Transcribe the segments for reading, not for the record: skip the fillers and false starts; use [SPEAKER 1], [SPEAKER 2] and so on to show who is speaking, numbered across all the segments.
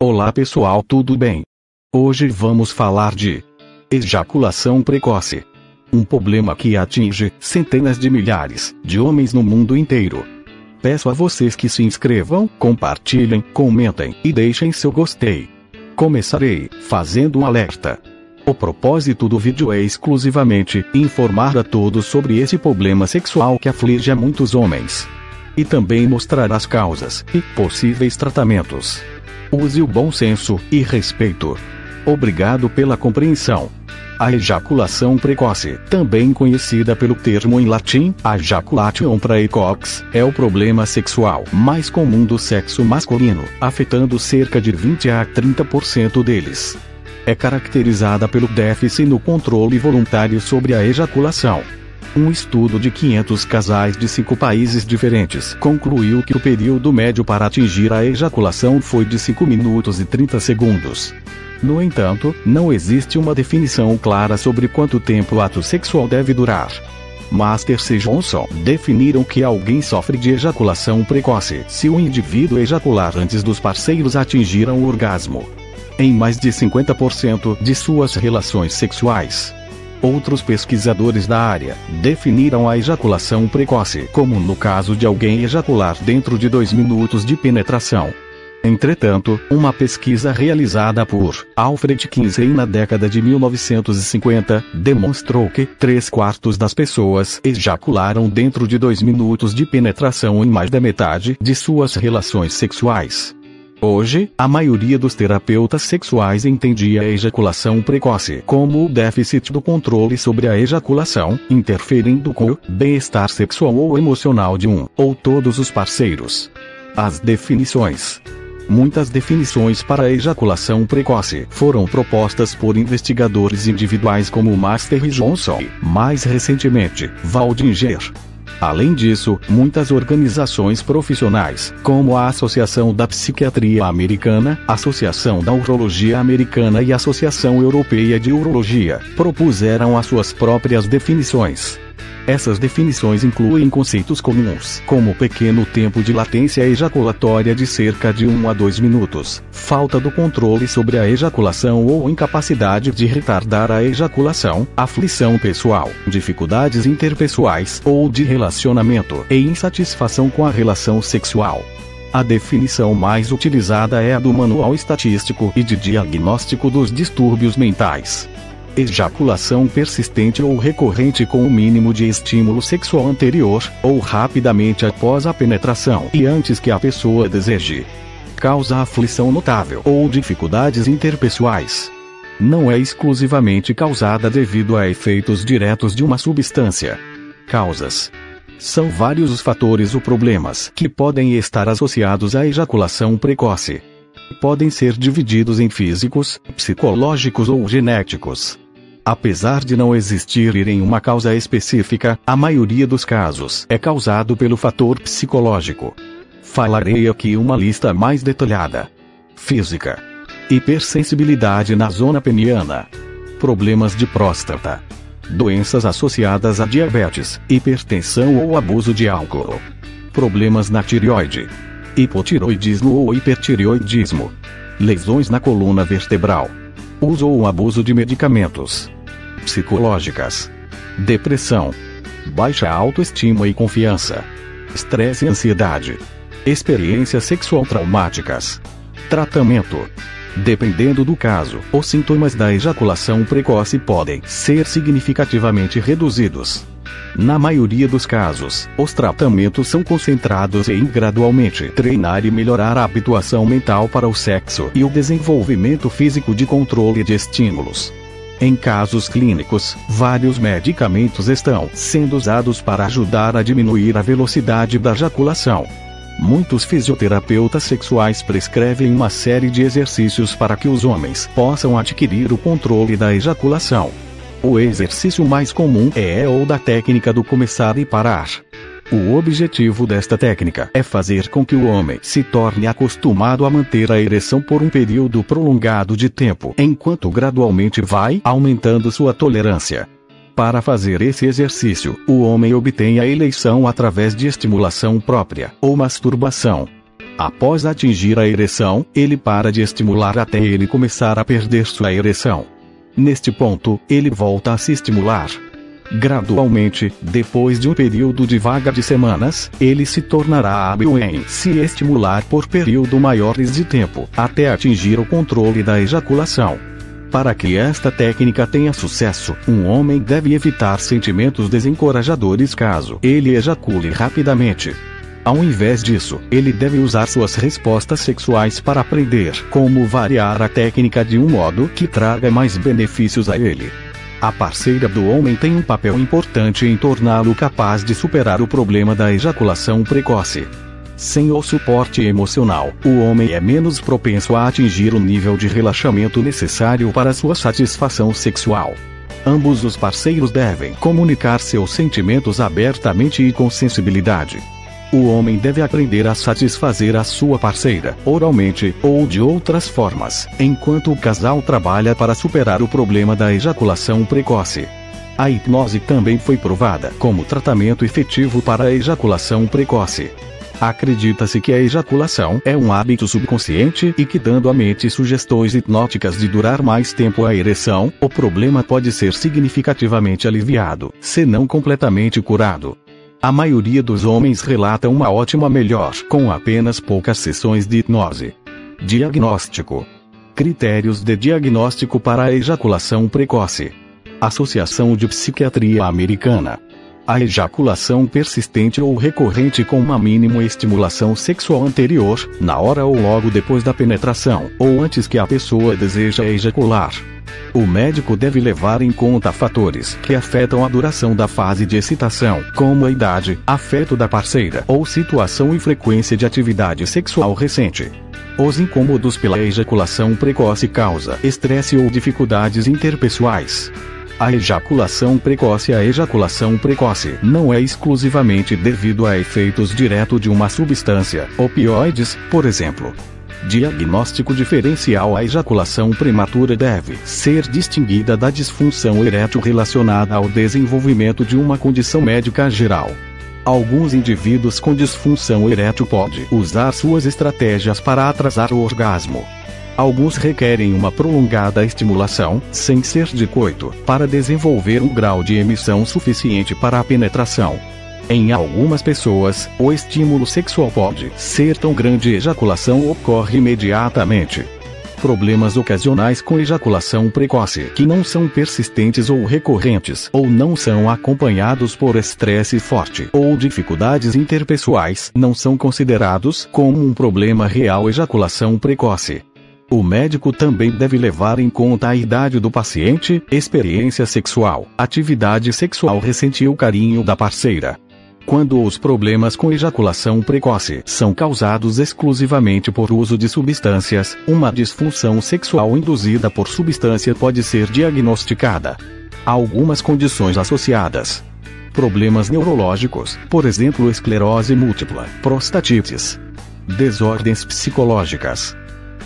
[SPEAKER 1] Olá pessoal, tudo bem? Hoje vamos falar de ejaculação precoce. Um problema que atinge centenas de milhares de homens no mundo inteiro. Peço a vocês que se inscrevam, compartilhem, comentem e deixem seu gostei. Começarei fazendo um alerta. O propósito do vídeo é exclusivamente informar a todos sobre esse problema sexual que aflige a muitos homens. E também mostrar as causas e possíveis tratamentos. Use o bom senso e respeito. Obrigado pela compreensão. A ejaculação precoce, também conhecida pelo termo em latim, ejaculation praecox, é o problema sexual mais comum do sexo masculino, afetando cerca de 20 a 30% deles. É caracterizada pelo déficit no controle voluntário sobre a ejaculação. Um estudo de 500 casais de 5 países diferentes concluiu que o período médio para atingir a ejaculação foi de 5 minutos e 30 segundos. No entanto, não existe uma definição clara sobre quanto tempo o ato sexual deve durar. Master e Johnson definiram que alguém sofre de ejaculação precoce se o indivíduo ejacular antes dos parceiros atingiram o orgasmo em mais de 50% de suas relações sexuais. Outros pesquisadores da área definiram a ejaculação precoce como no caso de alguém ejacular dentro de 2 minutos de penetração. Entretanto, uma pesquisa realizada por Alfred Kinsey na década de 1950 demonstrou que 3/4 das pessoas ejacularam dentro de 2 minutos de penetração em mais da metade de suas relações sexuais. Hoje, a maioria dos terapeutas sexuais entende a ejaculação precoce como o déficit do controle sobre a ejaculação, interferindo com o bem-estar sexual ou emocional de um ou todos os parceiros. As definições. Muitas definições para a ejaculação precoce foram propostas por investigadores individuais como Master e Johnson e, mais recentemente, Waldinger. Além disso, muitas organizações profissionais, como a Associação da Psiquiatria Americana, Associação da Urologia Americana e Associação Europeia de Urologia, propuseram as suas próprias definições. Essas definições incluem conceitos comuns, como pequeno tempo de latência ejaculatória de cerca de 1 a 2 minutos, falta do controle sobre a ejaculação ou incapacidade de retardar a ejaculação, aflição pessoal, dificuldades interpessoais ou de relacionamento e insatisfação com a relação sexual. A definição mais utilizada é a do Manual Estatístico e de Diagnóstico dos Distúrbios Mentais. Ejaculação persistente ou recorrente com o mínimo de estímulo sexual anterior, ou rapidamente após a penetração e antes que a pessoa deseje. Causa aflição notável ou dificuldades interpessoais. Não é exclusivamente causada devido a efeitos diretos de uma substância. Causas. São vários os fatores ou problemas que podem estar associados à ejaculação precoce. Podem ser divididos em físicos, psicológicos ou genéticos. Apesar de não existirem uma causa específica, a maioria dos casos é causado pelo fator psicológico. Falarei aqui uma lista mais detalhada. Física. Hipersensibilidade na zona peniana. Problemas de próstata. Doenças associadas a diabetes, hipertensão ou abuso de álcool. Problemas na tireoide. Hipotiroidismo ou hipertireoidismo. Lesões na coluna vertebral. Uso ou abuso de medicamentos. Psicológicas. Depressão. Baixa autoestima e confiança. Estresse e ansiedade. Experiências sexual traumáticas. Tratamento. Dependendo do caso, os sintomas da ejaculação precoce podem ser significativamente reduzidos. Na maioria dos casos, os tratamentos são concentrados em gradualmente treinar e melhorar a habituação mental para o sexo e o desenvolvimento físico de controle de estímulos. Em casos clínicos, vários medicamentos estão sendo usados para ajudar a diminuir a velocidade da ejaculação. Muitos fisioterapeutas sexuais prescrevem uma série de exercícios para que os homens possam adquirir o controle da ejaculação. O exercício mais comum é o da técnica do começar e parar. O objetivo desta técnica é fazer com que o homem se torne acostumado a manter a ereção por um período prolongado de tempo, enquanto gradualmente vai aumentando sua tolerância. Para fazer esse exercício, o homem obtém a ereção através de estimulação própria, ou masturbação. Após atingir a ereção, ele para de estimular até ele começar a perder sua ereção. Neste ponto, ele volta a se estimular. Gradualmente, depois de um período de vaga de semanas, ele se tornará hábil em se estimular por período maiores de tempo, até atingir o controle da ejaculação. Para que esta técnica tenha sucesso, um homem deve evitar sentimentos desencorajadores caso ele ejacule rapidamente. Ao invés disso, ele deve usar suas respostas sexuais para aprender como variar a técnica de um modo que traga mais benefícios a ele. A parceira do homem tem um papel importante em torná-lo capaz de superar o problema da ejaculação precoce. Sem o suporte emocional, o homem é menos propenso a atingir o nível de relaxamento necessário para sua satisfação sexual. Ambos os parceiros devem comunicar seus sentimentos abertamente e com sensibilidade. O homem deve aprender a satisfazer a sua parceira, oralmente ou de outras formas, enquanto o casal trabalha para superar o problema da ejaculação precoce. A hipnose também foi provada como tratamento efetivo para a ejaculação precoce. Acredita-se que a ejaculação é um hábito subconsciente e que, dando à mente sugestões hipnóticas de durar mais tempo a ereção, o problema pode ser significativamente aliviado, se não completamente curado. A maioria dos homens relata uma ótima melhora com apenas poucas sessões de hipnose. Diagnóstico. Critérios de diagnóstico para a ejaculação precoce. Associação de Psiquiatria Americana. A ejaculação persistente ou recorrente com uma mínima estimulação sexual anterior, na hora ou logo depois da penetração, ou antes que a pessoa deseja ejacular. O médico deve levar em conta fatores que afetam a duração da fase de excitação, como a idade, afeto da parceira ou situação e frequência de atividade sexual recente. Os incômodos pela ejaculação precoce causam estresse ou dificuldades interpessoais. A ejaculação precoce. A ejaculação precoce não é exclusivamente devido a efeitos diretos de uma substância, opioides, por exemplo. Diagnóstico diferencial. A ejaculação prematura deve ser distinguida da disfunção erétil relacionada ao desenvolvimento de uma condição médica geral. Alguns indivíduos com disfunção erétil podem usar suas estratégias para atrasar o orgasmo. Alguns requerem uma prolongada estimulação, sem ser de coito, para desenvolver um grau de emissão suficiente para a penetração. Em algumas pessoas, o estímulo sexual pode ser tão grande que a ejaculação ocorre imediatamente. Problemas ocasionais com ejaculação precoce que não são persistentes ou recorrentes ou não são acompanhados por estresse forte ou dificuldades interpessoais não são considerados como um problema real. Ejaculação precoce. O médico também deve levar em conta a idade do paciente, experiência sexual, atividade sexual recente e o carinho da parceira. Quando os problemas com ejaculação precoce são causados exclusivamente por uso de substâncias, uma disfunção sexual induzida por substância pode ser diagnosticada. Há algumas condições associadas. Problemas neurológicos, por exemplo, esclerose múltipla, prostatites. Desordens psicológicas.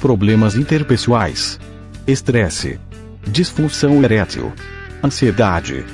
[SPEAKER 1] Problemas interpessoais. Estresse. Disfunção erétil. Ansiedade.